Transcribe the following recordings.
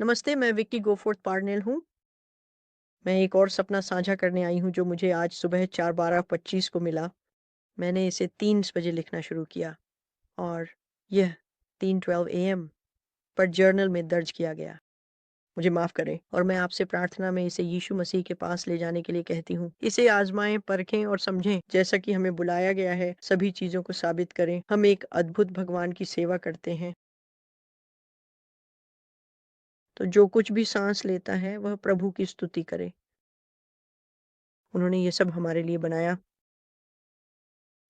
नमस्ते, मैं विक्की गोफोर्थ पार्नेल हूँ। मैं एक और सपना साझा करने आई हूँ जो मुझे आज सुबह 4:12:25 को मिला। मैंने इसे 3 बजे लिखना शुरू किया और यह 3:12 एएम पर जर्नल में दर्ज किया गया। मुझे माफ़ करें और मैं आपसे प्रार्थना में इसे यीशु मसीह के पास ले जाने के लिए कहती हूँ। इसे आज़माएँ, परखें और समझें जैसा कि हमें बुलाया गया है, सभी चीज़ों को साबित करें। हम एक अद्भुत भगवान की सेवा करते हैं। तो जो कुछ भी साँस लेता है, वह प्रभु की स्तुति करे। उन्होंने ये सब हमारे लिए बनाया।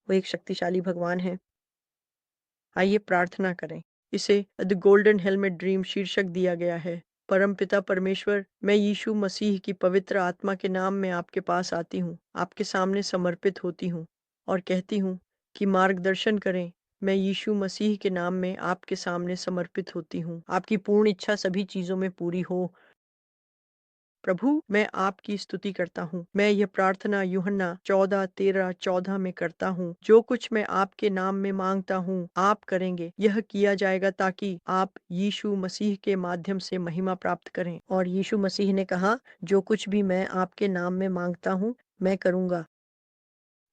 वो एक शक्तिशाली भगवान है। आइए प्रार्थना करें। इसे द गोल्डन हेलमेट ड्रीम शीर्षक दिया गया है। परमपिता परमेश्वर, मैं यीशु मसीह की पवित्र आत्मा के नाम में आपके पास आती हूँ, आपके सामने समर्पित होती हूँ और कहती हूँ कि मार्गदर्शन करें। मैं यीशु मसीह के नाम में आपके सामने समर्पित होती हूँ। आपकी पूर्ण इच्छा सभी चीज़ों में पूरी हो। प्रभु, मैं आपकी स्तुति करता हूँ। मैं यह प्रार्थना यूहन्ना 14:13-14 में करता हूँ। जो कुछ मैं आपके नाम में मांगता हूँ, आप करेंगे। यह किया जाएगा ताकि आप यीशु मसीह के माध्यम से महिमा प्राप्त करें। और यीशु मसीह ने कहा, जो कुछ भी मैं आपके नाम में मांगता हूँ, मैं करूँगा।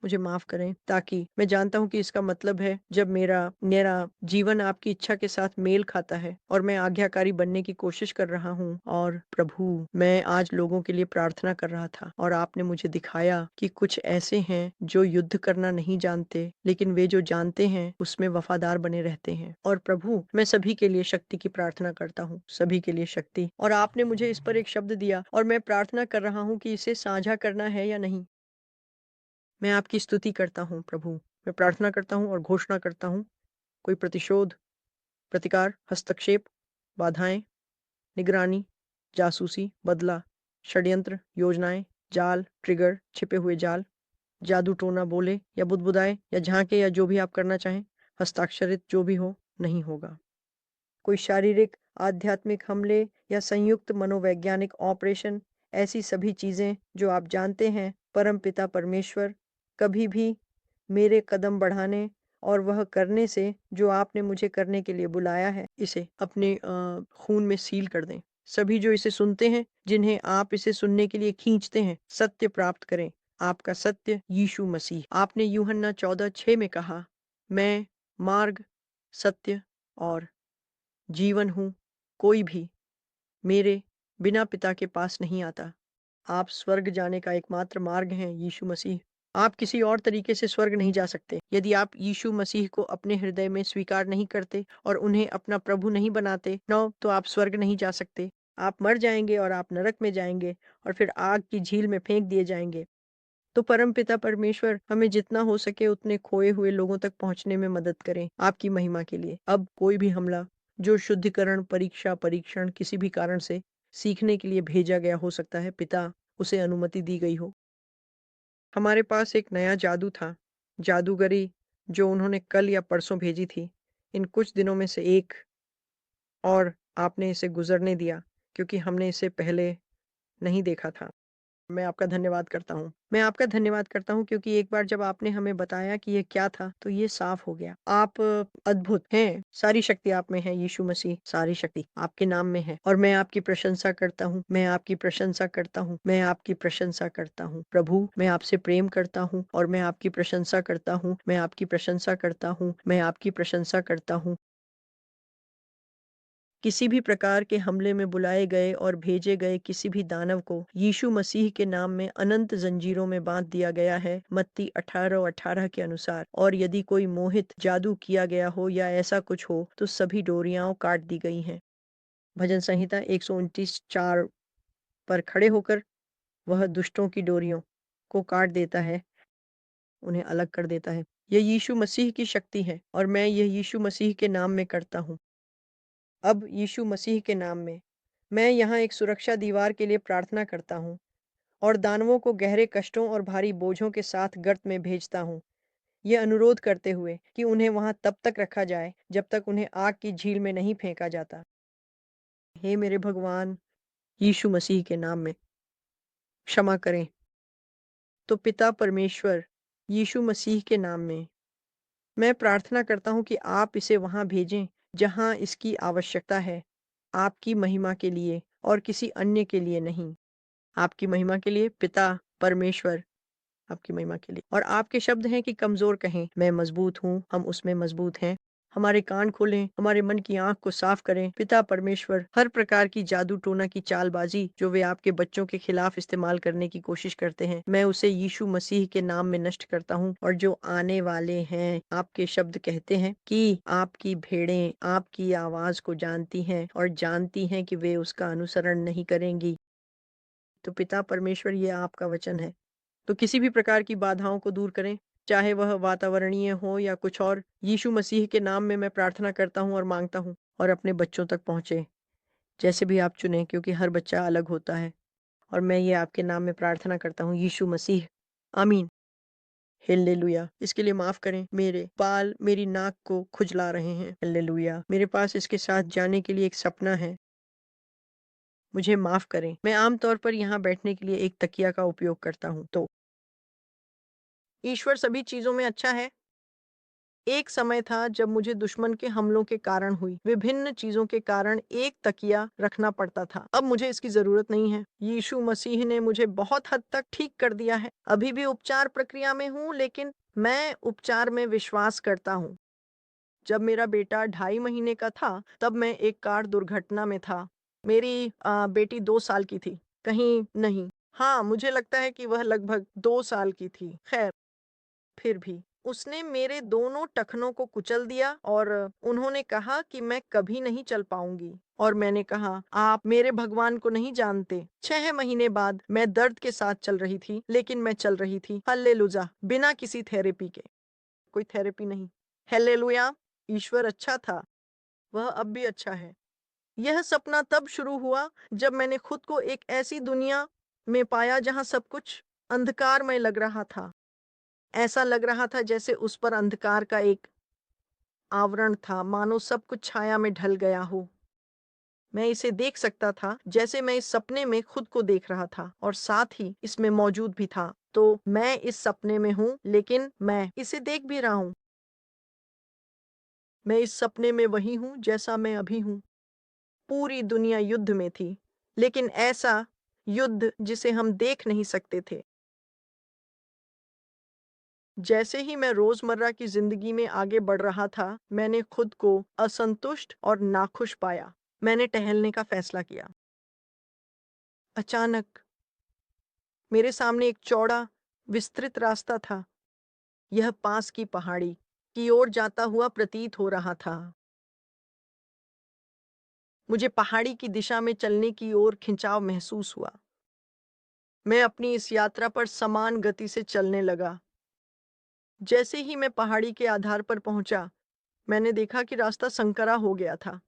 मुझे माफ़ करें, ताकि मैं जानता हूँ कि इसका मतलब है जब मेरा मेरा जीवन आपकी इच्छा के साथ मेल खाता है और मैं आज्ञाकारी बनने की कोशिश कर रहा हूँ। और प्रभु, मैं आज लोगों के लिए प्रार्थना कर रहा था और आपने मुझे दिखाया कि कुछ ऐसे हैं जो युद्ध करना नहीं जानते, लेकिन वे जो जानते हैं उसमें वफादार बने रहते हैं। और प्रभु, मैं सभी के लिए शक्ति की प्रार्थना करता हूँ, सभी के लिए शक्ति। और आपने मुझे इस पर एक शब्द दिया और मैं प्रार्थना कर रहा हूँ कि इसे साझा करना है या नहीं। मैं आपकी स्तुति करता हूँ प्रभु। मैं प्रार्थना करता हूँ और घोषणा करता हूँ, कोई प्रतिशोध, प्रतिकार, हस्तक्षेप, बाधाएँ, निगरानी, जासूसी, बदला, षड्यंत्र, योजनाएँ, जाल, ट्रिगर, छिपे हुए जाल, जादू टोना बोले या बुदबुदाए या झाँके या जो भी आप करना चाहें, हस्ताक्षरित जो भी हो, नहीं होगा। कोई शारीरिक, आध्यात्मिक हमले या संयुक्त मनोवैज्ञानिक ऑपरेशन, ऐसी सभी चीज़ें जो आप जानते हैं, परमपिता परमेश्वर, कभी भी मेरे कदम बढ़ाने और वह करने से जो आपने मुझे करने के लिए बुलाया है, इसे अपने खून में सील कर दें। सभी जो इसे सुनते हैं, जिन्हें आप इसे सुनने के लिए खींचते हैं, सत्य प्राप्त करें। आपका सत्य यीशु मसीह। आपने यूहन्ना 14:6 में कहा, मैं मार्ग, सत्य और जीवन हूँ। कोई भी मेरे बिना पिता के पास नहीं आता। आप स्वर्ग जाने का एकमात्र मार्ग हैं यीशु मसीह। आप किसी और तरीके से स्वर्ग नहीं जा सकते। यदि आप यीशु मसीह को अपने हृदय में स्वीकार नहीं करते और उन्हें अपना प्रभु नहीं बनाते, तो आप स्वर्ग नहीं जा सकते। आप मर जाएँगे और आप नरक में जाएँगे और फिर आग की झील में फेंक दिए जाएँगे। तो परमपिता परमेश्वर, हमें जितना हो सके उतने खोए हुए लोगों तक पहुँचने में मदद करें, आपकी महिमा के लिए। अब कोई भी हमला जो शुद्धिकरण, परीक्षा, परीक्षण किसी भी कारण से सीखने के लिए भेजा गया हो सकता है, पिता, उसे अनुमति दी गई हो। हमारे पास एक नया जादू था, जादूगरी जो उन्होंने कल या परसों भेजी थी। इन कुछ दिनों में से एक और आपने इसे गुज़रने दिया क्योंकि हमने इसे पहले नहीं देखा था। मैं आपका धन्यवाद करता हूँ। मैं आपका धन्यवाद करता हूँ क्योंकि एक बार जब आपने हमें बताया कि ये क्या था, तो ये साफ हो गया। आप अद्भुत हैं। सारी शक्ति आप में है यीशु मसीह, सारी शक्ति आपके नाम में है और मैं आपकी प्रशंसा करता हूँ। मैं आपकी प्रशंसा करता हूँ। मैं आपकी प्रशंसा करता हूँ। प्रभु, मैं आपसे प्रेम करता हूँ और मैं आपकी प्रशंसा करता हूँ। मैं आपकी प्रशंसा करता हूँ। मैं आपकी प्रशंसा करता हूँ। किसी भी प्रकार के हमले में बुलाए गए और भेजे गए किसी भी दानव को यीशु मसीह के नाम में अनंत जंजीरों में बांध दिया गया है, मत्ती 18:18 के अनुसार। और यदि कोई मोहित जादू किया गया हो या ऐसा कुछ हो, तो सभी डोरियां काट दी गई हैं। भजन संहिता 129:4 पर खड़े होकर वह दुष्टों की डोरियों को काट देता है, उन्हें अलग कर देता है। यह यीशु मसीह की शक्ति है और मैं यह यीशु मसीह के नाम में करता हूँ। अब यीशु मसीह के नाम में मैं यहाँ एक सुरक्षा दीवार के लिए प्रार्थना करता हूँ और दानवों को गहरे कष्टों और भारी बोझों के साथ गर्त में भेजता हूँ, ये अनुरोध करते हुए कि उन्हें वहां तब तक रखा जाए जब तक उन्हें आग की झील में नहीं फेंका जाता। हे मेरे भगवान, यीशु मसीह के नाम में क्षमा करें। तो पिता परमेश्वर, यीशु मसीह के नाम में मैं प्रार्थना करता हूँ कि आप इसे वहां भेजें जहां इसकी आवश्यकता है। आपकी महिमा के लिए और किसी अन्य के लिए नहीं। आपकी महिमा के लिए, पिता परमेश्वर आपकी महिमा के लिए। और आपके शब्द हैं कि कमज़ोर कहें, मैं मज़बूत हूँ, हम उसमें मज़बूत हैं। हमारे कान खोलें, हमारे मन की आँख को साफ़ करें। पिता परमेश्वर, हर प्रकार की जादू-टोना की चालबाज़ी जो वे आपके बच्चों के खिलाफ़ इस्तेमाल करने की कोशिश करते हैं, मैं उसे यीशु मसीह के नाम में नष्ट करता हूँ। और जो आने वाले हैं, आपके शब्द कहते हैं कि आपकी भेड़ें आपकी आवाज़ को जानती हैं और जानती हैं कि वे उसका अनुसरण नहीं करेंगी। तो पिता परमेश्वर, ये आपका वचन है। तो किसी भी प्रकार की बाधाओं को दूर करें, चाहे वह वातावरणीय हो या कुछ और। यीशु मसीह के नाम में मैं प्रार्थना करता हूँ और मांगता हूँ और अपने बच्चों तक पहुँचे, जैसे भी आप चुनें, क्योंकि हर बच्चा अलग होता है। और मैं ये आपके नाम में प्रार्थना करता हूँ, यीशु मसीह। आमीन। हालेलुया। इसके लिए माफ़ करें, मेरे बाल मेरी नाक को खुजला रहे हैं। हालेलुया। मेरे पास इसके साथ जाने के लिए एक सपना है। मुझे माफ़ करें। मैं आम तौर पर यहाँ बैठने के लिए एक तकिया का उपयोग करता हूँ। तो ईश्वर सभी चीज़ों में अच्छा है। एक समय था जब मुझे दुश्मन के हमलों के कारण हुई विभिन्न चीजों के कारण एक तकिया रखना पड़ता था। अब मुझे इसकी जरूरत नहीं है। यीशु मसीह ने मुझे बहुत हद तक ठीक कर दिया है। अभी भी उपचार प्रक्रिया में हूँ, लेकिन मैं उपचार में विश्वास करता हूँ। जब मेरा बेटा 2.5 महीने का था, तब मैं एक कार दुर्घटना में था। मेरी बेटी 2 साल की थी। कहीं नहीं, हाँ, मुझे लगता है कि वह लगभग 2 साल की थी। खैर, फिर भी उसने मेरे दोनों टखनों को कुचल दिया और उन्होंने कहा कि मैं कभी नहीं चल पाऊंगी। और मैंने कहा, आप मेरे भगवान को नहीं जानते। 6 महीने बाद मैं दर्द के साथ चल रही थी, लेकिन मैं चल रही थी। हल्लेलुया। बिना किसी थेरेपी के। कोई थेरेपी नहीं। हल्लेलुया। ईश्वर अच्छा था, वह अब भी अच्छा है। यह सपना तब शुरू हुआ जब मैंने खुद को एक ऐसी दुनिया में पाया जहां सब कुछ अंधकारमय लग रहा था। ऐसा लग रहा था जैसे उस पर अंधकार का एक आवरण था, मानो सब कुछ छाया में ढल गया हो। मैं इसे देख सकता था जैसे मैं इस सपने में खुद को देख रहा था और साथ ही इसमें मौजूद भी था। तो मैं इस सपने में हूँ, लेकिन मैं इसे देख भी रहा हूँ। मैं इस सपने में वही हूँ जैसा मैं अभी हूँ। पूरी दुनिया युद्ध में थी, लेकिन ऐसा युद्ध जिसे हम देख नहीं सकते थे। जैसे ही मैं रोजमर्रा की जिंदगी में आगे बढ़ रहा था, मैंने खुद को असंतुष्ट और नाखुश पाया। मैंने टहलने का फैसला किया। अचानक मेरे सामने एक चौड़ा, विस्तृत रास्ता था। यह पास की पहाड़ी की ओर जाता हुआ प्रतीत हो रहा था। मुझे पहाड़ी की दिशा में चलने की ओर खिंचाव महसूस हुआ। मैं अपनी इस यात्रा पर समान गति से चलने लगा। जैसे ही मैं पहाड़ी के आधार पर पहुंचा, मैंने देखा कि रास्ता संकरा हो गया था।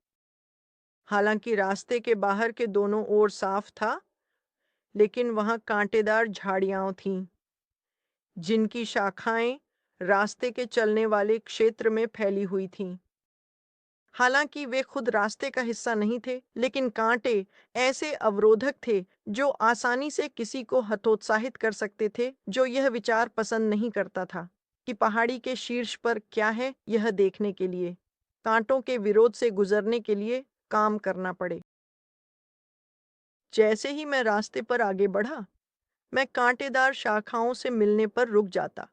हालांकि रास्ते के बाहर के दोनों ओर साफ था, लेकिन वहां कांटेदार झाड़ियां थीं, जिनकी शाखाएं रास्ते के चलने वाले क्षेत्र में फैली हुई थीं। हालांकि वे खुद रास्ते का हिस्सा नहीं थे, लेकिन कांटे ऐसे अवरोधक थे जो आसानी से किसी को हतोत्साहित कर सकते थे, जो यह विचार पसंद नहीं करता था कि पहाड़ी के शीर्ष पर क्या है, यह देखने के लिए कांटों के विरोध से गुजरने के लिए काम करना पड़े। जैसे ही मैं रास्ते पर आगे बढ़ा, मैं कांटेदार शाखाओं से मिलने पर रुक जाता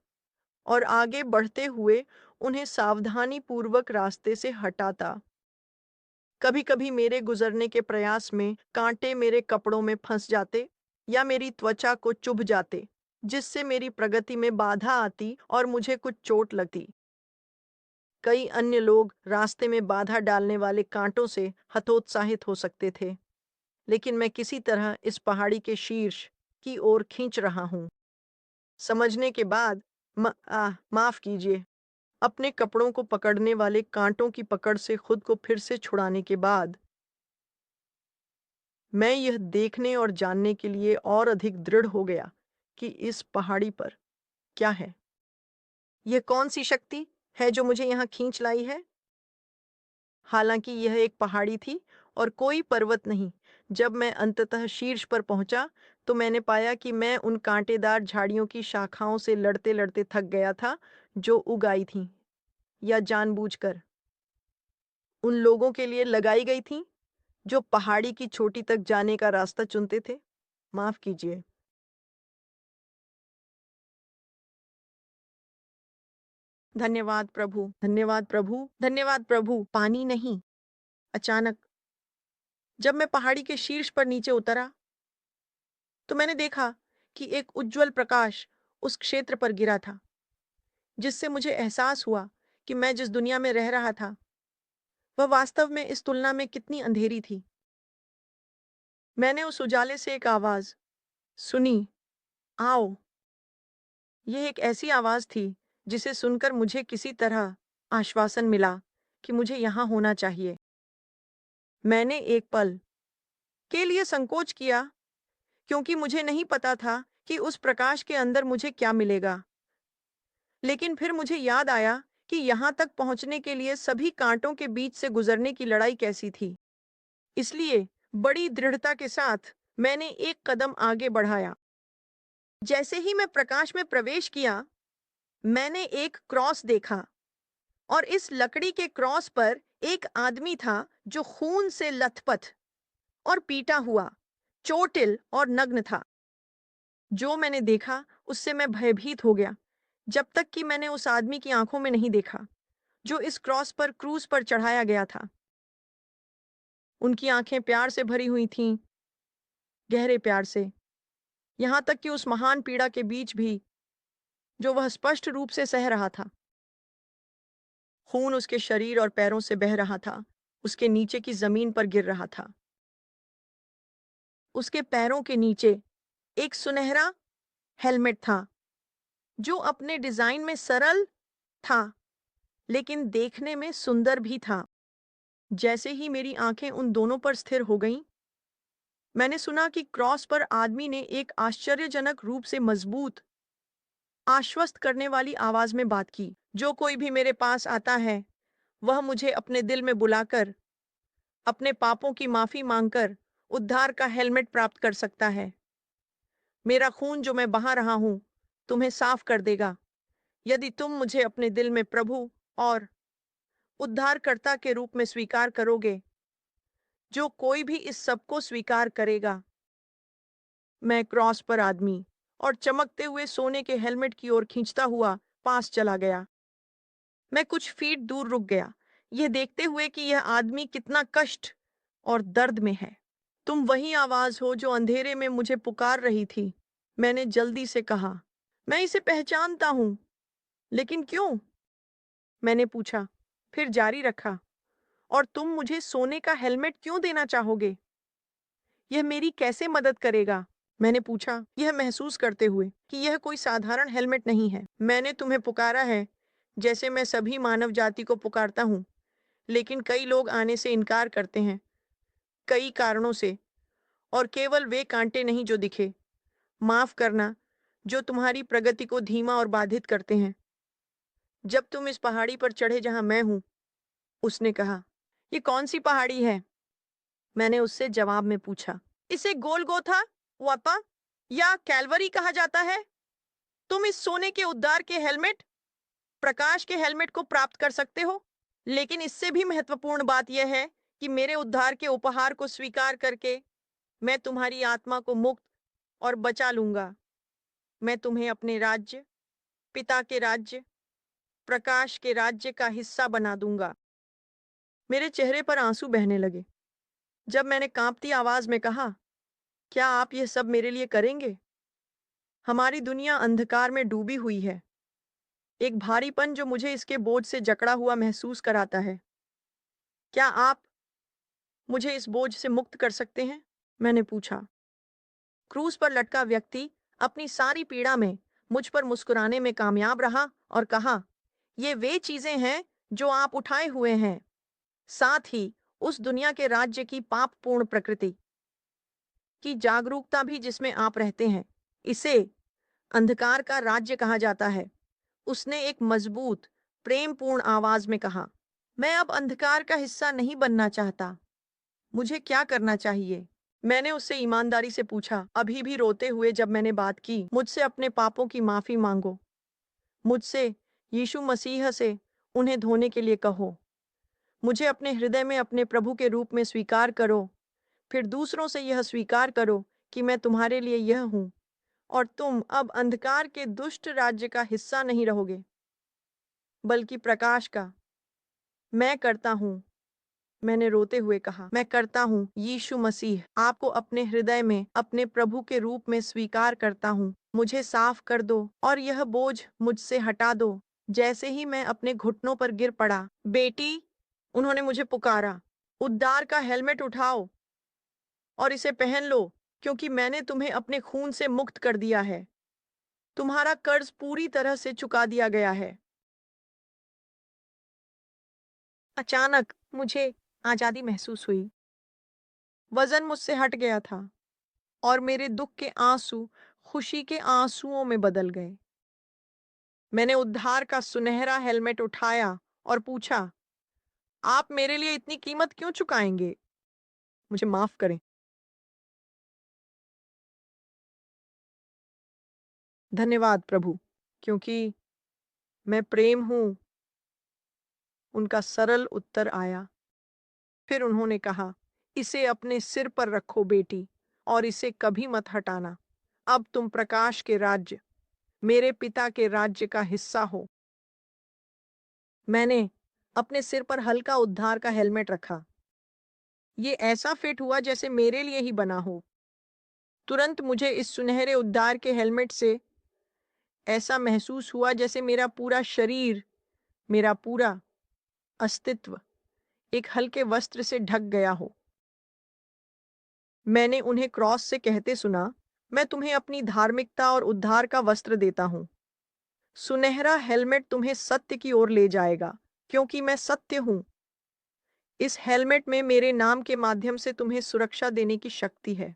और आगे बढ़ते हुए उन्हें सावधानी पूर्वक रास्ते से हटाता। कभी-कभी मेरे गुजरने के प्रयास में कांटे मेरे कपड़ों में फंस जाते या मेरी त्वचा को चुभ जाते, जिससे मेरी प्रगति में बाधा आती और मुझे कुछ चोट लगती। कई अन्य लोग रास्ते में बाधा डालने वाले कांटों से हतोत्साहित हो सकते थे, लेकिन मैं किसी तरह इस पहाड़ी के शीर्ष की ओर खींच रहा हूँ। समझने के बाद माफ कीजिए। अपने कपड़ों को पकड़ने वाले कांटों की पकड़ से खुद को फिर से छुड़ाने के बाद, मैं यह देखने और जानने के लिए और अधिक दृढ़ हो गया कि इस पहाड़ी पर क्या है। यह कौन सी शक्ति है जो मुझे यहाँ खींच लाई है। हालांकि यह एक पहाड़ी थी और कोई पर्वत नहीं। जब मैं अंततः शीर्ष पर पहुंचा, तो मैंने पाया कि मैं उन कांटेदार झाड़ियों की शाखाओं से लड़ते लड़ते थक गया था, जो उगाई थीं या जानबूझकर उन लोगों के लिए लगाई गई थीं जो पहाड़ी की चोटी तक जाने का रास्ता चुनते थे। माफ कीजिए। धन्यवाद प्रभु, धन्यवाद प्रभु, धन्यवाद प्रभु। पानी नहीं। अचानक जब मैं पहाड़ी के शीर्ष पर नीचे उतरा, तो मैंने देखा कि एक उज्जवल प्रकाश उस क्षेत्र पर गिरा था, जिससे मुझे एहसास हुआ कि मैं जिस दुनिया में रह रहा था, वह वास्तव में इस तुलना में कितनी अंधेरी थी। मैंने उस उजाले से एक आवाज सुनी, आओ। यह एक ऐसी आवाज थी जिसे सुनकर मुझे किसी तरह आश्वासन मिला कि मुझे यहाँ होना चाहिए। मैंने एक पल के लिए संकोच किया, क्योंकि मुझे नहीं पता था कि उस प्रकाश के अंदर मुझे क्या मिलेगा। लेकिन फिर मुझे याद आया कि यहाँ तक पहुँचने के लिए सभी कांटों के बीच से गुजरने की लड़ाई कैसी थी। इसलिए बड़ी दृढ़ता के साथ मैंने एक कदम आगे बढ़ाया। जैसे ही मैं प्रकाश में प्रवेश किया, मैंने एक क्रॉस देखा, और इस लकड़ी के क्रॉस पर एक आदमी था जो खून से लथपथ और पीटा हुआ, चोटिल और नग्न था। जो मैंने देखा उससे मैं भयभीत हो गया, जब तक कि मैंने उस आदमी की आंखों में नहीं देखा जो इस क्रॉस पर क्रूस पर चढ़ाया गया था। उनकी आंखें प्यार से भरी हुई थीं, गहरे प्यार से, यहाँ तक कि उस महान पीड़ा के बीच भी जो वह स्पष्ट रूप से सह रहा था। खून उसके शरीर और पैरों से बह रहा था, उसके नीचे की जमीन पर गिर रहा था। उसके पैरों के नीचे एक सुनहरा हेलमेट था, जो अपने डिजाइन में सरल था, लेकिन देखने में सुंदर भी था। जैसे ही मेरी आंखें उन दोनों पर स्थिर हो गईं, मैंने सुना कि क्रॉस पर आदमी ने एक आश्चर्यजनक रूप से मजबूत, आश्वस्त करने वाली आवाज में बात की। जो कोई भी मेरे पास आता है, वह मुझे अपने दिल में बुलाकर, अपने पापों की माफी मांगकर उद्धार का हेलमेट प्राप्त कर सकता है। मेरा खून जो मैं बहा रहा हूं, तुम्हें साफ कर देगा, यदि तुम मुझे अपने दिल में प्रभु और उद्धारकर्ता के रूप में स्वीकार करोगे। जो कोई भी इस सब को स्वीकार करेगा। मैं क्रॉस पर आदमी और चमकते हुए सोने के हेलमेट की ओर खींचता हुआ पास चला गया। मैं कुछ फीट दूर रुक गया, यह देखते हुए कि यह आदमी कितना कष्ट और दर्द में है। तुम वही आवाज हो जो अंधेरे में मुझे पुकार रही थी, मैंने जल्दी से कहा। मैं इसे पहचानता हूं, लेकिन क्यों? मैंने पूछा, फिर जारी रखा। और तुम मुझे सोने का हेलमेट क्यों देना चाहोगे? यह मेरी कैसे मदद करेगा? मैंने पूछा, यह महसूस करते हुए कि यह कोई साधारण हेलमेट नहीं है। मैंने तुम्हें पुकारा है, जैसे मैं सभी मानव जाति को पुकारता हूँ, लेकिन कई लोग आने से इनकार करते हैं, कई कारणों से, और केवल वे कांटे नहीं जो दिखे। माफ करना, जो तुम्हारी प्रगति को धीमा और बाधित करते हैं। जब तुम इस पहाड़ी पर चढ़े जहां मैं हूं, उसने कहा। ये कौन सी पहाड़ी है? मैंने उससे जवाब में पूछा। इसे गोलगोथा, वापा या कैलवरी कहा जाता है। तुम इस सोने के उद्धार के हेलमेट, प्रकाश के हेलमेट को प्राप्त कर सकते हो, लेकिन इससे भी महत्वपूर्ण बात यह है कि मेरे उद्धार के उपहार को स्वीकार करके मैं तुम्हारी आत्मा को मुक्त और बचा लूंगा। मैं तुम्हें अपने राज्य, पिता के राज्य, प्रकाश के राज्य का हिस्सा बना दूंगा। मेरे चेहरे पर आंसू बहने लगे जब मैंने कांपती आवाज में कहा, क्या आप यह सब मेरे लिए करेंगे? हमारी दुनिया अंधकार में डूबी हुई है, एक भारीपन जो मुझे इसके बोझ से जकड़ा हुआ महसूस कराता है। क्या आप मुझे इस बोझ से मुक्त कर सकते हैं? मैंने पूछा। क्रूज पर लटका व्यक्ति अपनी सारी पीड़ा में मुझ पर मुस्कुराने में कामयाब रहा और कहा, ये वे चीजें हैं जो आप उठाए हुए हैं, साथ ही उस दुनिया के राज्य की पापपूर्ण प्रकृति की जागरूकता भी जिसमें आप रहते हैं। इसे अंधकार का राज्य कहा जाता है। उसने एक मजबूत, प्रेमपूर्ण आवाज में कहा। मैं अब अंधकार का हिस्सा नहीं बनना चाहता। मुझे क्या करना चाहिए? मैंने उससे ईमानदारी से पूछा, अभी भी रोते हुए जब मैंने बात की। मुझसे अपने पापों की माफी मांगो। मुझसे, यीशु मसीह से, उन्हें धोने के लिए कहो। मुझे अपने हृदय में अपने प्रभु के रूप में स्वीकार करो। फिर दूसरों से यह स्वीकार करो कि मैं तुम्हारे लिए यह हूँ और तुम अब अंधकार के दुष्ट राज्य का हिस्सा नहीं रहोगे, बल्कि प्रकाश का। मैं करता हूँ, मैंने रोते हुए कहा, मैं करता हूँ यीशु मसीह, आपको अपने हृदय में अपने प्रभु के रूप में स्वीकार करता हूँ। मुझे साफ कर दो और यह बोझ मुझसे हटा दो। जैसे ही मैं अपने घुटनों पर गिर पड़ा, बेटी, उन्होंने मुझे पुकारा, उद्धार का हेलमेट उठाओ और इसे पहन लो, क्योंकि मैंने तुम्हें अपने खून से मुक्त कर दिया है। तुम्हारा कर्ज पूरी तरह से चुका दिया गया है। अचानक मुझे आजादी महसूस हुई। वजन मुझसे हट गया था और मेरे दुख के आंसू खुशी के आंसुओं में बदल गए। मैंने उद्धार का सुनहरा हेलमेट उठाया और पूछा, आप मेरे लिए इतनी कीमत क्यों चुकाएंगे? मुझे माफ करें। धन्यवाद प्रभु, क्योंकि मैं प्रेम हूं। उनका सरल उत्तर आया। फिर उन्होंने कहा, इसे अपने सिर पर रखो बेटी, और इसे कभी मत हटाना। अब तुम प्रकाश के राज्य, मेरे पिता के राज्य का हिस्सा हो। मैंने अपने सिर पर हल्का उद्धार का हेलमेट रखा। ये ऐसा फिट हुआ जैसे मेरे लिए ही बना हो। तुरंत मुझे इस सुनहरे उद्धार के हेलमेट से ऐसा महसूस हुआ जैसे मेरा पूरा शरीर, मेरा पूरा अस्तित्व एक हल्के वस्त्र से ढक गया हो। मैंने उन्हें क्रॉस से कहते सुना, मैं तुम्हें अपनी धार्मिकता और उद्धार का वस्त्र देता हूँ। सुनहरा हेलमेट तुम्हें सत्य की ओर ले जाएगा, क्योंकि मैं सत्य हूँ। इस हेलमेट में मेरे नाम के माध्यम से तुम्हें सुरक्षा देने की शक्ति है।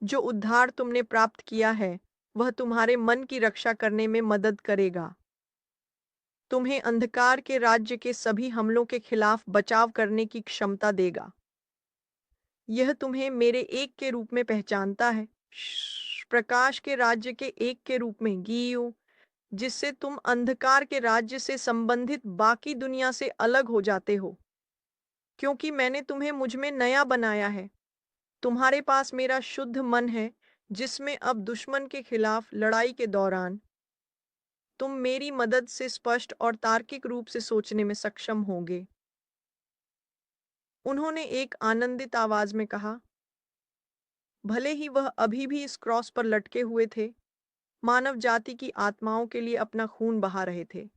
जो उद्धार तुमने प्राप्त किया है, वह तुम्हारे मन की रक्षा करने में मदद करेगा। तुम्हें अंधकार के राज्य के सभी हमलों के खिलाफ बचाव करने की क्षमता देगा। यह तुम्हें मेरे एक के रूप में पहचानता है, प्रकाश के राज्य के एक के रूप में, गीयू, जिससे तुम अंधकार के राज्य से संबंधित बाकी दुनिया से अलग हो जाते हो, क्योंकि मैंने तुम्हें मुझ में नया बनाया है। तुम्हारे पास मेरा शुद्ध मन है, जिसमें अब दुश्मन के खिलाफ लड़ाई के दौरान तुम मेरी मदद से स्पष्ट और तार्किक रूप से सोचने में सक्षम होंगे। उन्होंने एक आनंदित आवाज में कहा, भले ही वह अभी भी इस क्रॉस पर लटके हुए थे, मानव जाति की आत्माओं के लिए अपना खून बहा रहे थे।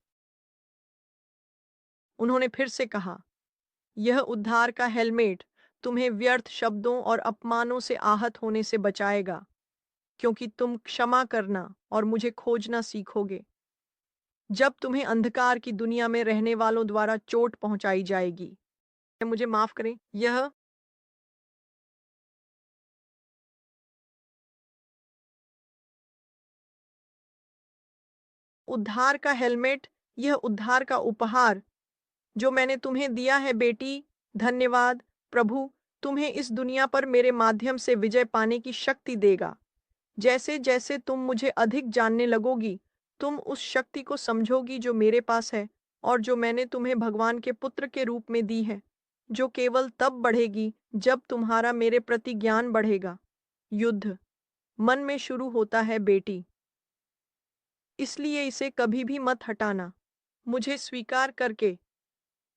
उन्होंने फिर से कहा, यह उद्धार का हेलमेट तुम्हें व्यर्थ शब्दों और अपमानों से आहत होने से बचाएगा, क्योंकि तुम क्षमा करना और मुझे खोजना सीखोगे। जब तुम्हें अंधकार की दुनिया में रहने वालों द्वारा चोट पहुंचाई जाएगी, मुझे माफ करें, यह उद्धार का हेलमेट, यह उद्धार का उपहार जो मैंने तुम्हें दिया है बेटी। धन्यवाद प्रभु, तुम्हें इस दुनिया पर मेरे माध्यम से विजय पाने की शक्ति देगा। जैसे जैसे तुम मुझे अधिक जानने लगोगी, तुम उस शक्ति को समझोगी जो मेरे पास है और जो मैंने तुम्हें भगवान के पुत्र के रूप में दी है, जो केवल तब बढ़ेगी जब तुम्हारा मेरे प्रति ज्ञान बढ़ेगा। युद्ध मन में शुरू होता है बेटी, इसलिए इसे कभी भी मत हटाना। मुझे स्वीकार करके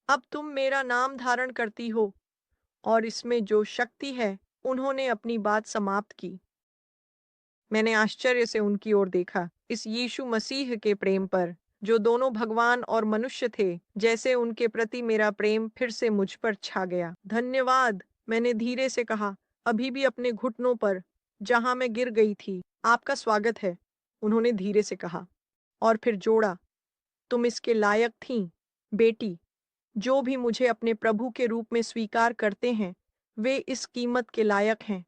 अब तुम मेरा नाम धारण करती हो और इसमें जो शक्ति है। उन्होंने अपनी बात समाप्त की। मैंने आश्चर्य से उनकी ओर देखा, इस यीशु मसीह के प्रेम पर, जो दोनों भगवान और मनुष्य थे। जैसे उनके प्रति मेरा प्रेम फिर से मुझ पर छा गया। धन्यवाद, मैंने धीरे से कहा, अभी भी अपने घुटनों पर, जहां मैं गिर गई थी। आपका स्वागत है, उन्होंने धीरे से कहा, और फिर जोड़ा, तुम इसके लायक थीं, बेटी। जो भी मुझे अपने प्रभु के रूप में स्वीकार करते हैं, वे इस कीमत के लायक हैं।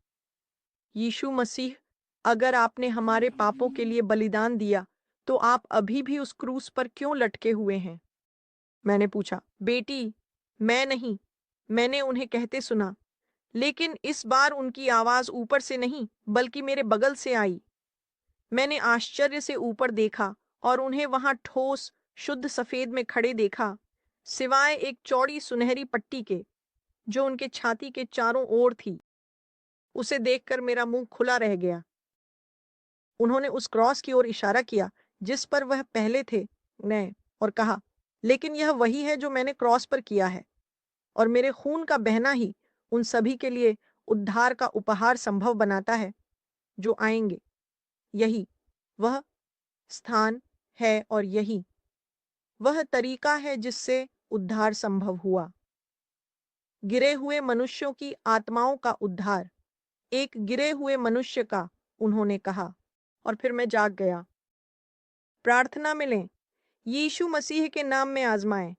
यीशु मसीह, अगर आपने हमारे पापों के लिए बलिदान दिया, तो आप अभी भी उस क्रूस पर क्यों लटके हुए हैं? मैंने पूछा। बेटी, मैं नहीं, मैंने उन्हें कहते सुना, लेकिन इस बार उनकी आवाज ऊपर से नहीं, बल्कि मेरे बगल से आई। मैंने आश्चर्य से ऊपर देखा और उन्हें वहां ठोस, शुद्ध सफेद में खड़े देखा, सिवाय एक चौड़ी सुनहरी पट्टी के जो उनके छाती के चारों ओर थी। उसे देखकर मेरा मुंह खुला रह गया। उन्होंने उस क्रॉस की ओर इशारा किया जिस पर वह पहले थे न और कहा, लेकिन यह वही है जो मैंने क्रॉस पर किया है और मेरे खून का बहना ही उन सभी के लिए उद्धार का उपहार संभव बनाता है जो आएंगे। यही वह स्थान है और यही वह तरीका है जिससे उद्धार संभव हुआ। गिरे हुए मनुष्यों की आत्माओं का उद्धार, एक गिरे हुए मनुष्य का, उन्होंने कहा। और फिर मैं जाग गया। प्रार्थना में लें, यीशु मसीह के नाम में आजमाएं।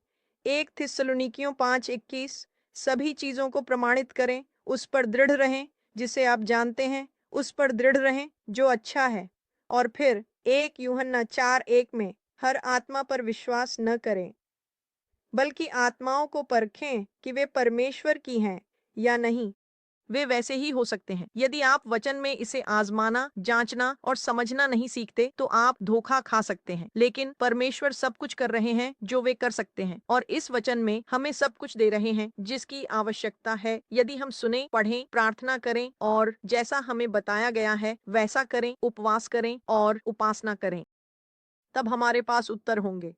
1 थिस्सलुनीकियों 5:21। सभी चीजों को प्रमाणित करें, उस पर दृढ़ रहें जिसे आप जानते हैं, उस पर दृढ़ रहें जो अच्छा है। और फिर 1 यूहन्ना 4:1 में हर आत्मा पर विश्वास न करें, बल्कि आत्माओं को परखें कि वे परमेश्वर की हैं या नहीं। वे वैसे ही हो सकते हैं। यदि आप वचन में इसे आजमाना, जांचना और समझना नहीं सीखते तो आप धोखा खा सकते हैं। लेकिन परमेश्वर सब कुछ कर रहे हैं जो वे कर सकते हैं और इस वचन में हमें सब कुछ दे रहे हैं जिसकी आवश्यकता है। यदि हम सुने, पढ़ें, प्रार्थना करें और जैसा हमें बताया गया है वैसा करें, उपवास करें और उपासना करें, तब हमारे पास उत्तर होंगे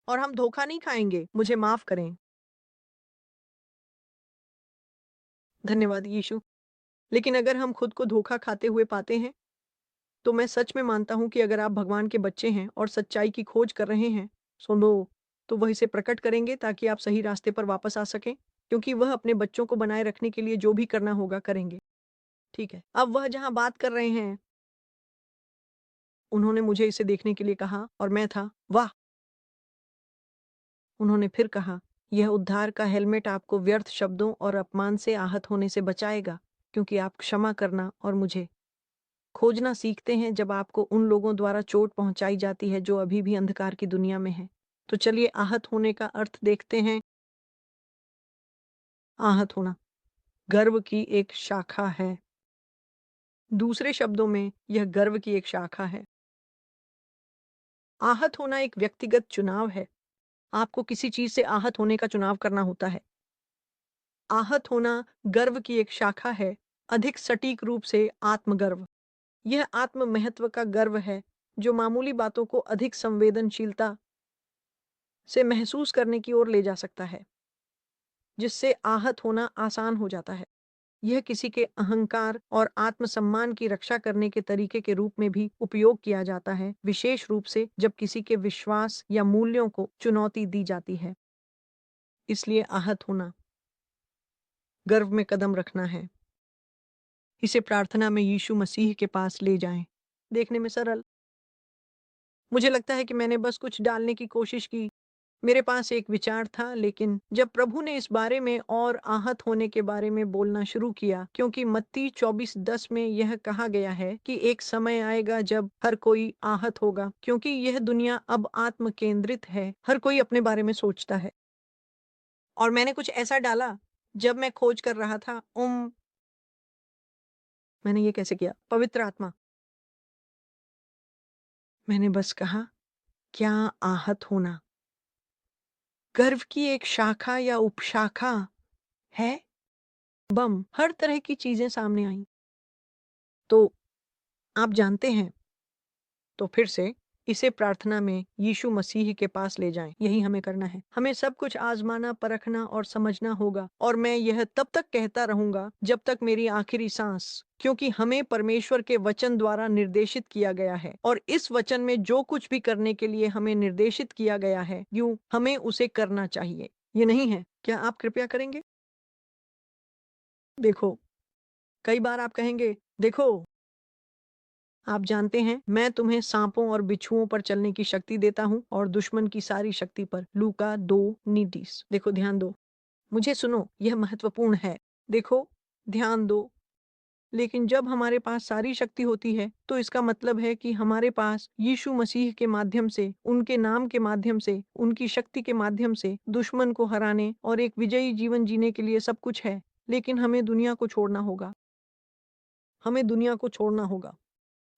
और हम धोखा नहीं खाएंगे। मुझे माफ करें। धन्यवाद यीशु। लेकिन अगर हम खुद को धोखा खाते हुए पाते हैं तो मैं सच में मानता हूं कि अगर आप भगवान के बच्चे हैं और सच्चाई की खोज कर रहे हैं, सुनो, तो वह इसे प्रकट करेंगे ताकि आप सही रास्ते पर वापस आ सकें, क्योंकि वह अपने बच्चों को बनाए रखने के लिए जो भी करना होगा करेंगे। ठीक है, अब वह जहां बात कर रहे हैं, उन्होंने मुझे इसे देखने के लिए कहा और मैं था, वाह। उन्होंने फिर कहा, यह उद्धार का हेलमेट आपको व्यर्थ शब्दों और अपमान से आहत होने से बचाएगा, क्योंकि आप क्षमा करना और मुझे खोजना सीखते हैं जब आपको उन लोगों द्वारा चोट पहुंचाई जाती है जो अभी भी अंधकार की दुनिया में हैं। तो चलिए आहत होने का अर्थ देखते हैं। आहत होना गर्व की एक शाखा है। दूसरे शब्दों में यह गर्व की एक शाखा है। आहत होना एक व्यक्तिगत चुनाव है। आपको किसी चीज से आहत होने का चुनाव करना होता है। आहत होना गर्व की एक शाखा है, अधिक सटीक रूप से आत्मगर्व। यह आत्म महत्व का गर्व है जो मामूली बातों को अधिक संवेदनशीलता से महसूस करने की ओर ले जा सकता है, जिससे आहत होना आसान हो जाता है। यह किसी के अहंकार और आत्मसम्मान की रक्षा करने के तरीके के रूप में भी उपयोग किया जाता है, विशेष रूप से जब किसी के विश्वास या मूल्यों को चुनौती दी जाती है। इसलिए आहत होना गर्व में कदम रखना है। इसे प्रार्थना में यीशु मसीह के पास ले जाएं। देखने में सरल, मुझे लगता है कि मैंने बस कुछ डालने की कोशिश की। मेरे पास एक विचार था, लेकिन जब प्रभु ने इस बारे में और आहत होने के बारे में बोलना शुरू किया, क्योंकि मत्ती 24:10 में यह कहा गया है कि एक समय आएगा जब हर कोई आहत होगा, क्योंकि यह दुनिया अब आत्म केंद्रित है, हर कोई अपने बारे में सोचता है। और मैंने कुछ ऐसा डाला जब मैं खोज कर रहा था। मैंने ये कैसे किया? पवित्र आत्मा। मैंने बस कहा, क्या आहत होना गर्व की एक शाखा या उपशाखा है? बम हर तरह की चीजें सामने आई। तो आप जानते हैं, तो फिर से इसे प्रार्थना में यीशु मसीह के पास ले जाएं। यही हमें करना है। हमें सब कुछ आजमाना, परखना और समझना होगा, और मैं यह तब तक कहता रहूंगा जब तक मेरी आखिरी सांस, क्योंकि हमें परमेश्वर के वचन द्वारा निर्देशित किया गया है और इस वचन में जो कुछ भी करने के लिए हमें निर्देशित किया गया है, यूं हमें उसे करना चाहिए। ये नहीं है? क्या आप कृपया करेंगे? देखो, कई बार आप कहेंगे, देखो, आप जानते हैं, मैं तुम्हें सांपों और बिच्छुओं पर चलने की शक्ति देता हूँ और दुश्मन की सारी शक्ति पर। लूका 2:29। देखो, ध्यान दो, मुझे सुनो, यह महत्वपूर्ण है। देखो, ध्यान दो। लेकिन जब हमारे पास सारी शक्ति होती है तो इसका मतलब है कि हमारे पास यीशु मसीह के माध्यम से, उनके नाम के माध्यम से, उनकी शक्ति के माध्यम से दुश्मन को हराने और एक विजयी जीवन जीने के लिए सब कुछ है। लेकिन हमें दुनिया को छोड़ना होगा। हमें दुनिया को छोड़ना होगा।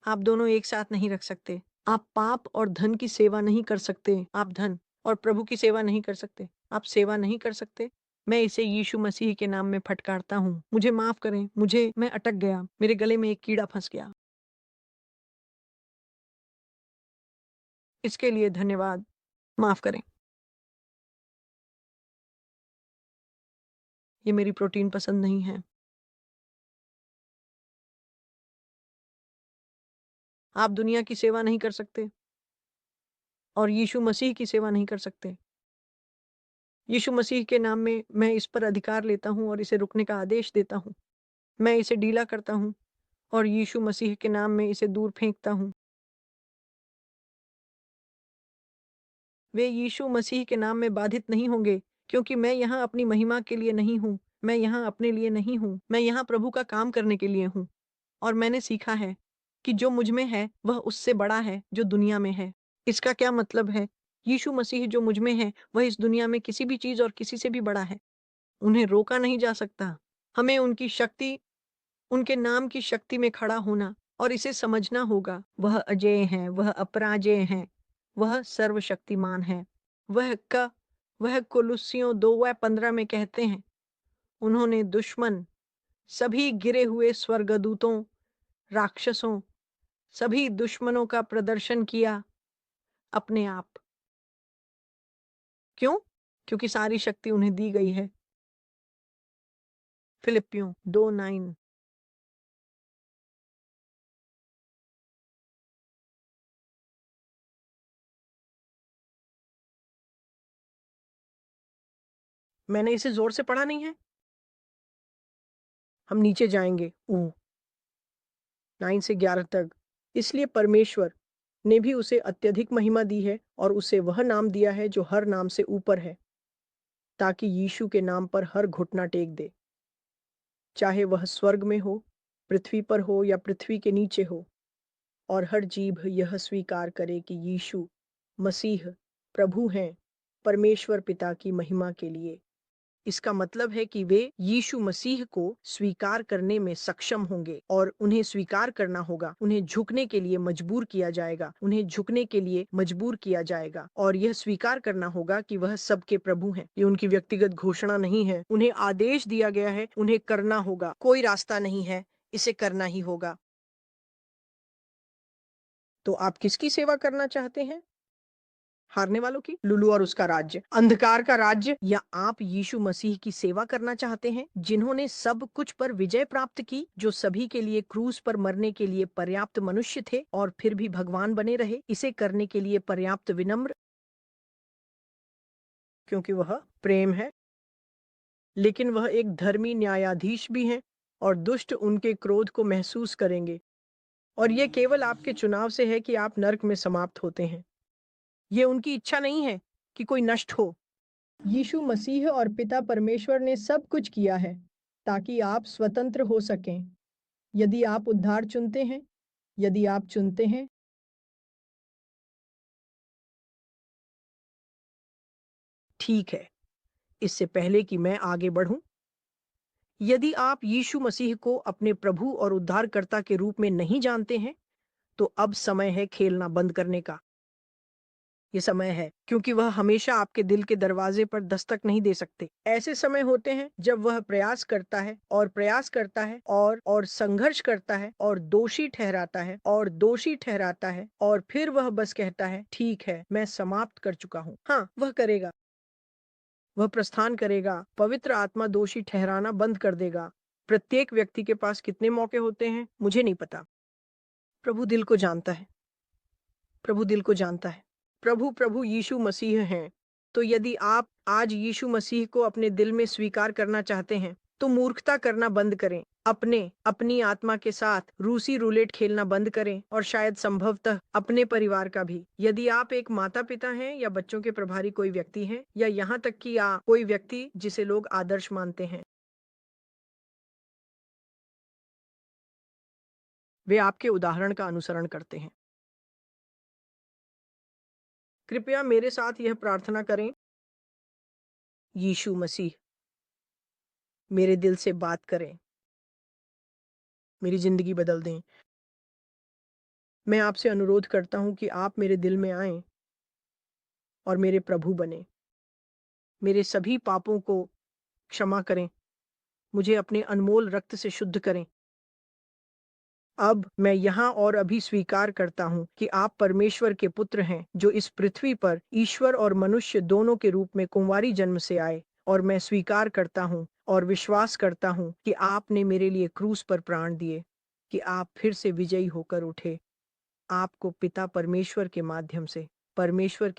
आप दोनों एक साथ नहीं रख सकते। आप पाप और धन की सेवा नहीं कर सकते। आप धन और प्रभु की सेवा नहीं कर सकते। आप सेवा नहीं कर सकते। मैं इसे यीशु मसीह के नाम में फटकारता हूँ। मुझे माफ़ करें, मैं अटक गया, मेरे गले में एक कीड़ा फँस गया। इसके लिए धन्यवाद, माफ़ करें। ये मेरी प्रोटीन पसंद नहीं है। आप दुनिया की सेवा नहीं कर सकते और यीशु मसीह की सेवा नहीं कर सकते। यीशु मसीह के नाम में मैं इस पर अधिकार लेता हूँ और इसे रुकने का आदेश देता हूँ। मैं इसे ढीला करता हूँ और यीशु मसीह के नाम में इसे दूर फेंकता हूँ। वे यीशु मसीह के नाम में बाधित नहीं होंगे, क्योंकि मैं यहाँ अपनी महिमा के लिए नहीं हूँ। मैं यहाँ अपने लिए नहीं हूँ। मैं यहाँ प्रभु का काम करने के लिए हूँ। और मैंने सीखा है कि जो मुझ में है, वह उससे बड़ा है जो दुनिया में है। इसका क्या मतलब है? यीशु मसीह जो मुझ में है, वह इस दुनिया में किसी भी चीज़ और किसी से भी बड़ा है। उन्हें रोका नहीं जा सकता। हमें उनकी शक्ति, उनके नाम की शक्ति में खड़ा होना और इसे समझना होगा। वह अजेय हैं, वह अपराजेय हैं, वह सर्वशक्तिमान है। वह क वह कुलुस्सियों 2:15 में कहते हैं, उन्होंने दुश्मन, सभी गिरे हुए स्वर्गदूतों, राक्षसों, सभी दुश्मनों का प्रदर्शन किया अपने आप। क्यों? क्योंकि सारी शक्ति उन्हें दी गई है। फिलिप्पियों 2:9। मैंने इसे ज़ोर से पढ़ा नहीं है? हम नीचे जाएँगे। 9 से 11 तक। इसलिए परमेश्वर ने भी उसे अत्यधिक महिमा दी है और उसे वह नाम दिया है जो हर नाम से ऊपर है, ताकि यीशु के नाम पर हर घुटना टेक दे, चाहे वह स्वर्ग में हो, पृथ्वी पर हो या पृथ्वी के नीचे हो, और हर जीभ यह स्वीकार करे कि यीशु मसीह प्रभु हैं, परमेश्वर पिता की महिमा के लिए। इसका मतलब है कि वे यीशु मसीह को स्वीकार करने में सक्षम होंगे और उन्हें स्वीकार करना होगा। उन्हें झुकने के लिए मजबूर किया जाएगा। उन्हें झुकने के लिए मजबूर किया जाएगा और यह स्वीकार करना होगा कि वह सबके प्रभु हैं। ये उनकी व्यक्तिगत घोषणा नहीं है। उन्हें आदेश दिया गया है, उन्हें करना होगा। कोई रास्ता नहीं है, इसे करना ही होगा। तो आप किसकी सेवा करना चाहते हैं? हारने वालों की, लुलू और उसका राज्य, अंधकार का राज्य, या आप यीशु मसीह की सेवा करना चाहते हैं जिन्होंने सब कुछ पर विजय प्राप्त की, जो सभी के लिए क्रूस पर मरने के लिए पर्याप्त मनुष्य थे और फिर भी भगवान बने रहे, इसे करने के लिए पर्याप्त विनम्र, क्योंकि वह प्रेम है। लेकिन वह एक धर्मी न्यायाधीश भी हैं और दुष्ट उनके क्रोध को महसूस करेंगे, और ये केवल आपके चुनाव से है कि आप नर्क में समाप्त होते हैं। ये उनकी इच्छा नहीं है कि कोई नष्ट हो। यीशु मसीह और पिता परमेश्वर ने सब कुछ किया है ताकि आप स्वतंत्र हो सकें। यदि आप उद्धार चुनते हैं, यदि आप चुनते हैं, ठीक है। इससे पहले कि मैं आगे बढ़ूं, यदि आप यीशु मसीह को अपने प्रभु और उद्धारकर्ता के रूप में नहीं जानते हैं, तो अब समय है खेलना बंद करने का। ये समय है, क्योंकि वह हमेशा आपके दिल के दरवाजे पर दस्तक नहीं दे सकते। ऐसे समय होते हैं जब वह प्रयास करता है और प्रयास करता है और संघर्ष करता है और दोषी ठहराता है और दोषी ठहराता है, और फिर वह बस कहता है, ठीक है, मैं समाप्त कर चुका हूँ। हाँ, वह करेगा। वह प्रस्थान करेगा। पवित्र आत्मा दोषी ठहराना बंद कर देगा। प्रत्येक व्यक्ति के पास कितने मौके होते हैं, मुझे नहीं पता। प्रभु दिल को जानता है। प्रभु दिल को जानता है। प्रभु प्रभु यीशु मसीह हैं। तो यदि आप आज यीशु मसीह को अपने दिल में स्वीकार करना चाहते हैं, तो मूर्खता करना बंद करें। अपनी आत्मा के साथ रूसी रूलेट खेलना बंद करें, और शायद संभवतः अपने परिवार का भी। यदि आप एक माता-पिता हैं या बच्चों के प्रभारी कोई व्यक्ति हैं, या यहाँ तक कि कोई व्यक्ति जिसे लोग आदर्श मानते हैं, वे आपके उदाहरण का अनुसरण करते हैं। कृपया मेरे साथ यह प्रार्थना करें, यीशु मसीह, मेरे दिल से बात करें, मेरी ज़िंदगी बदल दें। मैं आपसे अनुरोध करता हूँ कि आप मेरे दिल में आएँ और मेरे प्रभु बने। मेरे सभी पापों को क्षमा करें, मुझे अपने अनमोल रक्त से शुद्ध करें। अब मैं यहाँ और अभी स्वीकार करता हूँ कि आप परमेश्वर के पुत्र हैं, जो इस पृथ्वी पर ईश्वर और मनुष्य दोनों के रूप में कुंवारी जन्म से आए। और मैं स्वीकार करता हूँ और विश्वास करता हूँ कि आपने मेरे लिए क्रूस पर प्राण दिए, कि आप फिर से विजयी होकर उठे। आपको पिता परमेश्वर के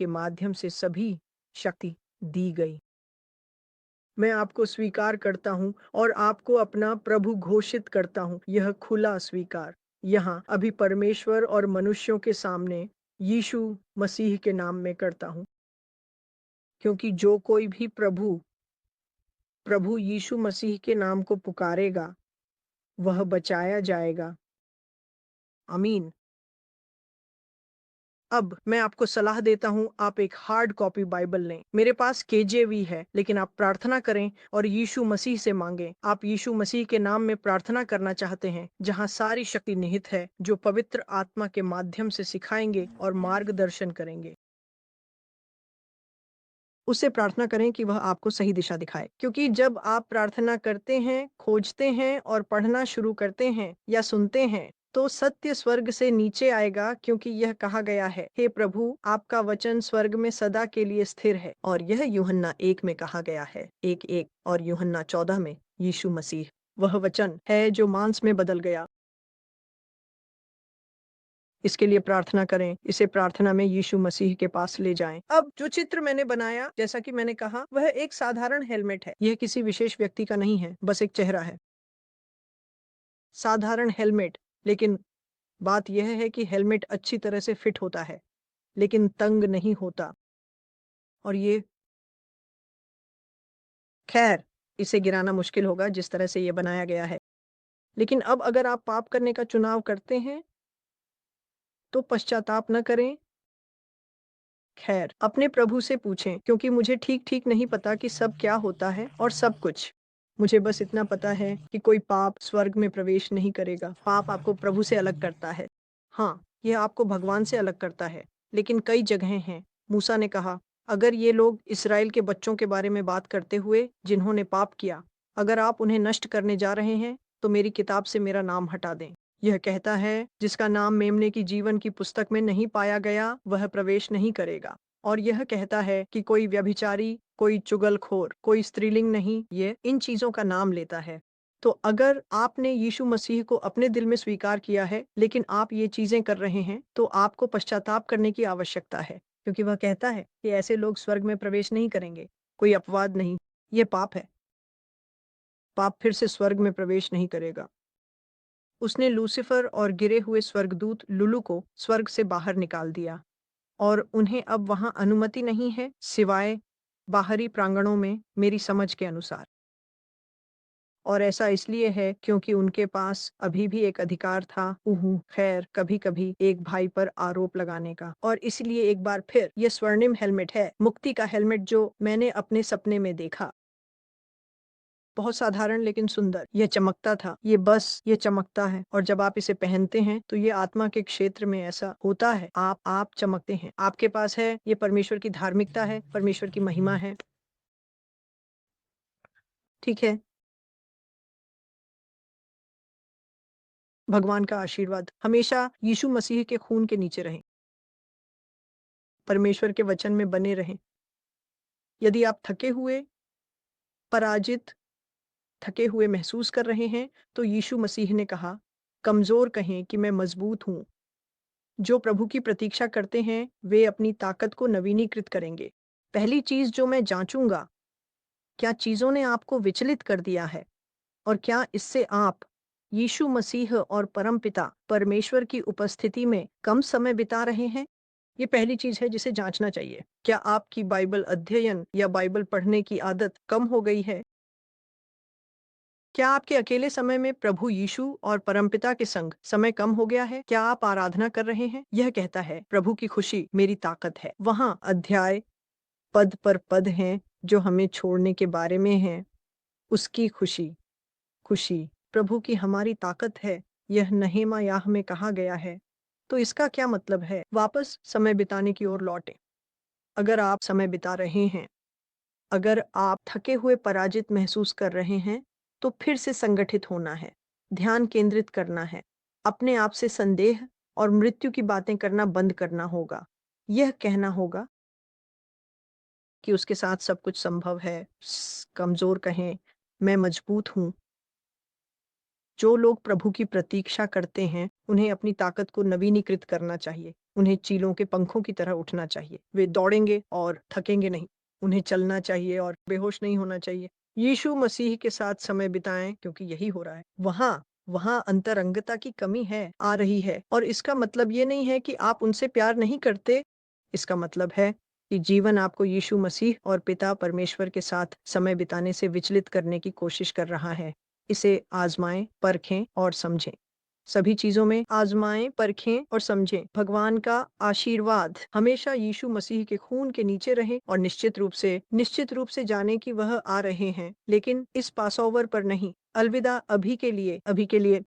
माध्यम से सभी शक्ति दी गई। मैं आपको स्वीकार करता हूँ और आपको अपना प्रभु घोषित करता हूँ। यह खुला स्वीकार यहाँ अभी परमेश्वर और मनुष्यों के सामने यीशु मसीह के नाम में करता हूँ, क्योंकि जो कोई भी प्रभु प्रभु यीशु मसीह के नाम को पुकारेगा, वह बचाया जाएगा। आमीन। अब मैं आपको सलाह देता हूँ, आप एक हार्ड कॉपी बाइबल लें। मेरे पास केजेवी है, लेकिन आप प्रार्थना करें और यीशु मसीह से मांगें। आप यीशु मसीह के नाम में प्रार्थना करना चाहते हैं, जहाँ सारी शक्ति निहित है, जो पवित्र आत्मा के माध्यम से सिखाएंगे और मार्गदर्शन करेंगे। उससे प्रार्थना करें कि वह आपको सही दिशा दिखाए, क्योंकि जब आप प्रार्थना करते हैं, खोजते हैं और पढ़ना शुरू करते हैं या सुनते हैं, तो सत्य स्वर्ग से नीचे आएगा, क्योंकि यह कहा गया है, हे प्रभु, आपका वचन स्वर्ग में सदा के लिए स्थिर है। और यह यूहन्ना 1 में कहा गया है, 1:1। और यूहन्ना 14 में यीशु मसीह वह वचन है जो मांस में बदल गया। इसके लिए प्रार्थना करें, इसे प्रार्थना में यीशु मसीह के पास ले जाएं। अब जो चित्र मैंने बनाया, जैसा कि मैंने कहा, वह एक साधारण हेलमेट है। यह किसी विशेष व्यक्ति का नहीं है, बस एक चेहरा है। साधारण हेलमेट, लेकिन बात यह है कि हेलमेट अच्छी तरह से फिट होता है, लेकिन तंग नहीं होता। और ये, खैर, इसे गिराना मुश्किल होगा जिस तरह से ये बनाया गया है। लेकिन अब अगर आप पाप करने का चुनाव करते हैं, तो पश्चाताप न करें। खैर, अपने प्रभु से पूछें, क्योंकि मुझे ठीक-ठीक नहीं पता कि सब क्या होता है और सब कुछ। मुझे बस इतना पता है कि कोई पाप स्वर्ग में प्रवेश नहीं करेगा। पाप आपको प्रभु से अलग करता है। हाँ, यह आपको भगवान से अलग करता है, लेकिन कई जगहें हैं। मूसा ने कहा, अगर ये लोग इस्राएल के बच्चों के बारे में बात करते हुए जिन्होंने पाप किया, अगर आप उन्हें नष्ट करने जा रहे हैं, तो मेरी किताब से मेरा नाम हटा दें। यह कहता है, जिसका नाम मेमने की जीवन की पुस्तक में नहीं पाया गया, वह प्रवेश नहीं करेगा। और यह कहता है कि कोई व्यभिचारी, कोई चुगलखोर, कोई स्त्रीलिंग नहीं, ये इन चीजों का नाम लेता है। तो अगर आपने यीशु मसीह को अपने दिल में स्वीकार किया है, लेकिन आप ये चीजें कर रहे हैं, तो आपको पश्चाताप करने की आवश्यकता है, क्योंकि वह कहता है कि ऐसे लोग स्वर्ग में प्रवेश नहीं करेंगे। कोई अपवाद नहीं, ये पाप है। पाप फिर से स्वर्ग में प्रवेश नहीं करेगा। उसने लूसीफर और गिरे हुए स्वर्गदूत लुलू को स्वर्ग से बाहर निकाल दिया, और उन्हें अब वहां अनुमति नहीं है, सिवाय बाहरी प्रांगणों में, मेरी समझ के अनुसार। और ऐसा इसलिए है क्योंकि उनके पास अभी भी एक अधिकार था, खैर, कभी कभी एक भाई पर आरोप लगाने का। और इसलिए एक बार फिर यह स्वर्णिम हेलमेट है, मुक्ति का हेलमेट, जो मैंने अपने सपने में देखा। बहुत साधारण लेकिन सुंदर। यह चमकता था, ये चमकता है। और जब आप इसे पहनते हैं, तो ये आत्मा के क्षेत्र में ऐसा होता है, आप चमकते हैं। आपके पास है, ये परमेश्वर की धार्मिकता है, परमेश्वर की महिमा है। ठीक है। भगवान का आशीर्वाद हमेशा यीशु मसीह के खून के नीचे रहें। परमेश्वर के वचन में बने रहें। यदि आप पराजित, थके हुए महसूस कर रहे हैं, तो यीशु मसीह ने कहा, कमजोर कहें कि मैं मजबूत हूँ। जो प्रभु की प्रतीक्षा करते हैं, वे अपनी ताकत को नवीनीकृत करेंगे। पहली चीज जो मैं जांचूंगा, क्या चीजों ने आपको विचलित कर दिया है, और क्या इससे आप यीशु मसीह और परमपिता परमेश्वर की उपस्थिति में कम समय बिता रहे हैं? ये पहली चीज है जिसे जांचना चाहिए। क्या आपकी बाइबल अध्ययन या बाइबल पढ़ने की आदत कम हो गई है? क्या आपके अकेले समय में प्रभु यीशु और परमपिता के संग समय कम हो गया है? क्या आप आराधना कर रहे हैं? यह कहता है, प्रभु की खुशी मेरी ताकत है। वहाँ अध्याय पद पर पद हैं जो हमें छोड़ने के बारे में हैं। उसकी खुशी, खुशी प्रभु की हमारी ताकत है। यह नहेमायाह में कहा गया है। तो इसका क्या मतलब है? वापस समय बिताने की ओर लौटें। अगर आप समय बिता रहे हैं, अगर आप थके हुए पराजित महसूस कर रहे हैं, तो फिर से संगठित होना है, ध्यान केंद्रित करना है, अपने आप से संदेह और मृत्यु की बातें करना बंद करना होगा। यह कहना होगा कि उसके साथ सब कुछ संभव है, कमज़ोर कहें, मैं मजबूत हूँ। जो लोग प्रभु की प्रतीक्षा करते हैं, उन्हें अपनी ताकत को नवीनीकृत करना चाहिए। उन्हें चीलों के पंखों की तरह उठना चाहिए। वे दौड़ेंगे और थकेंगे नहीं। उन्हें चलना चाहिए और बेहोश नहीं होना चाहिए। यीशु मसीह के साथ समय बिताएं क्योंकि यही हो रहा है। वहाँ वहाँ अंतरंगता की कमी है, आ रही है और इसका मतलब ये नहीं है कि आप उनसे प्यार नहीं करते। इसका मतलब है कि जीवन आपको यीशु मसीह और पिता परमेश्वर के साथ समय बिताने से विचलित करने की कोशिश कर रहा है। इसे आज़माएँ, परखें और समझें। सभी चीज़ों में आज़माएँ, परखें और समझें। भगवान का आशीर्वाद हमेशा यीशु मसीह के खून के नीचे रहे और निश्चित रूप से जानें कि वह आ रहे हैं, लेकिन इस पासओवर पर नहीं। अलविदा अभी के लिए